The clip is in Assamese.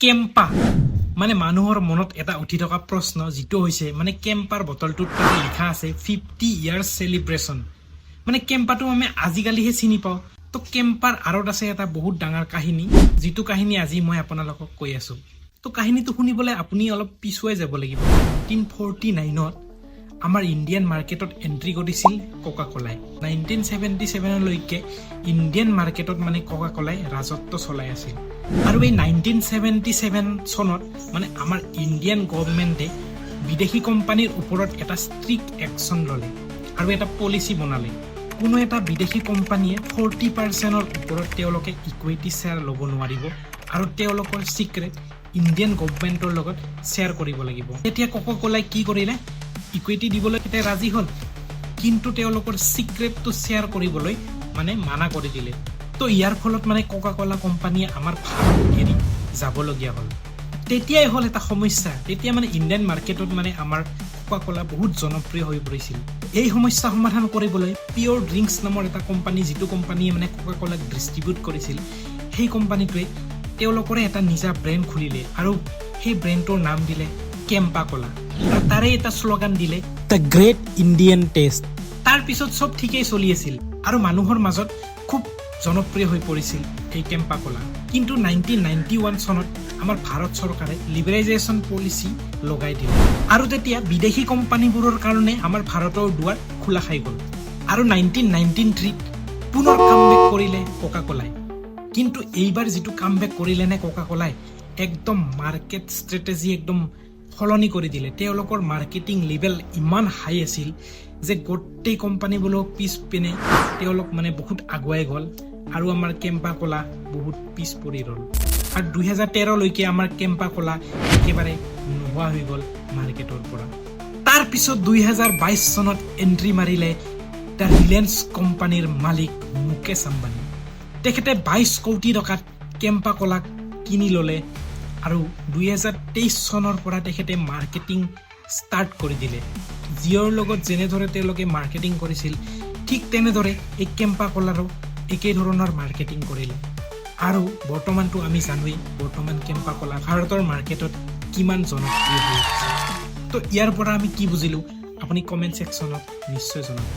কেম্পা মানে মানুহৰ মনত এটা উঠি থকা প্ৰশ্ন যেটো হৈছে মানে কেম্পাৰ বটলটোত লিখা আছে 50 ইয়াৰ্স সেলিব্ৰেশন মানে কেম্পাটো আমি আজিকালিহে চিনি পাওঁ তো কেম্পাৰ আৰত আছে এটা বহুত ডাঙৰ কাহিনী যেটো কাহিনী আজি মই আপোনালোকক কৈ আছো তো কাহিনীটো শুনিবলৈ আপুনি অলপ পিছুৱাই যাব লাগিব 1949ত আমাৰ ইন্ডিয়ান মাৰ্কেটত এন্ট্ৰি কৰিছিল কোকা কোলাই 1977 লৈকে ইন্ডিয়ান মাৰ্কেটত মানে কোকা কোলাই ৰাজত্ব চলাই আছিল আৰু এই 1977 চনত মানে আমাৰ ইন্ডিয়ান গভৰ্ণমেণ্টে বিদেশী কোম্পানীৰ ওপৰত এটা ষ্ট্ৰিক্ট একচন ললে আৰু এটা পলিচি বনালে কোনো এটা বিদেশী কোম্পানীয়ে 40% ৰ ওপৰত তেওঁলোকে ইকুইটি শ্বেয়াৰ ল'ব নোৱাৰিব আৰু তেওঁলোকৰ সিক্ৰেট ইন্ডিয়ান গভৰ্ণমেণ্টৰ লগত শ্বেয়াৰ কৰিব লাগিব এতিয়া কোকা কোলাই কি কৰিলে ইকুইটি দিবলৈ এটা ৰাজি হল কিন্তু তেওঁলোকৰ সিক্ৰেটটো শ্বেয়াৰ কৰিবলৈ মানে মানা কৰি দিলে তো ইয়াৰ ফলত মানে কোকা কোলা কোম্পানীয়ে আমাৰ ভাৰত এৰি যাবলগীয়া হল তেতিয়াই হল এটা সমস্যা তেতিয়া মানে ইন্ডিয়ান মাৰ্কেটত মানে আমাৰ কোকা কোলা বহুত জনপ্ৰিয় হৈ পৰিছিল এই সমস্যা সমাধান কৰিবলৈ পিওৰ ড্ৰিংকছ নামৰ এটা কোম্পানী যেটো কোম্পানীয়ে মানে কোকা কোলাক ডিস্ট্ৰিবিউট কৰিছিল সেই কোম্পানীটোৱে তেওঁলোকৰ এটা নিজা ব্ৰেণ্ড খুলিলে আৰু সেই ব্ৰেণ্ডৰ নাম দিলে কেম্পা কোলা আৰু তাৰে এটা স্লোগান দিলে দ্য গ্ৰেট ইণ্ডিয়ান টেষ্ট তাৰ পিছত সব ঠিকই চলি আছিল আৰু মানুহৰ মাজত খুব জনপ্ৰিয় হৈ পৰিছিল এই কেম্পা কোলা কিন্তু 1991 চনত আমাৰ ভাৰত চৰকাৰে লিবাৰেলাইজেশ্যন পলিচি লগাই দিলে আৰু তেতিয়া বিদেশী কোম্পানীবোৰৰ কাৰণে আমাৰ ভাৰতৰ দুৱাৰ খোলা খাই গ'ল আৰু 1993 পুনৰ কামবেক কৰিলে কোকা কোলাই কিন্তু এইবাৰ যেটো কামবেক কৰিলে নে কোকা কোলাই একদম মাৰ্কেট ষ্ট্ৰেটেজি একদম ফলনি কৰি দিলে তেওঁলোকৰ মাৰ্কেটিং লেভেল ইমান হাই আছিল যে গোটেই কোম্পানীবোৰক পিছ পিনে তেওঁলোক মানে বহুত আগুৱাই গ'ল আৰু আমাৰ কেম্পা কোলা বহুত পিছ পৰি ৰল আৰু 2013 লৈকে আমাৰ কেম্পা কোলা একেবাৰে নোহোৱা হৈ গ'ল মাৰ্কেটৰ পৰা তাৰ পিছত 2022 চনত এন্ট্ৰি মাৰিলে দ্য ৰিলায়েন্স কোম্পানীৰ মালিক মুকেশ আম্বানী তেখেতে 22 কোটি টকাত কেম্পা কোলাক কিনি ললে আৰু 2023 চনৰ পৰা তেখেতে মাৰ্কেটিং ষ্টাৰ্ট কৰি দিলে জিঅ'ৰ লগত যেনেদৰে তেওঁলোকে মাৰ্কেটিং কৰিছিল ঠিক তেনেদৰে এই কেম্পা কোলাৰো একে ধৰণৰ মাৰ্কেটিং কৰিলে আৰু বৰ্তমানটো আমি জানোৱেই বৰ্তমান কেম্পা কোলা ভাৰতৰ মাৰ্কেটত কিমান জনপ্ৰিয় হৈ আছে তো ইয়াৰ পৰা আমি কি বুজিলো আপুনি কমেন্ট সেকশনত নিশ্চয় জনাব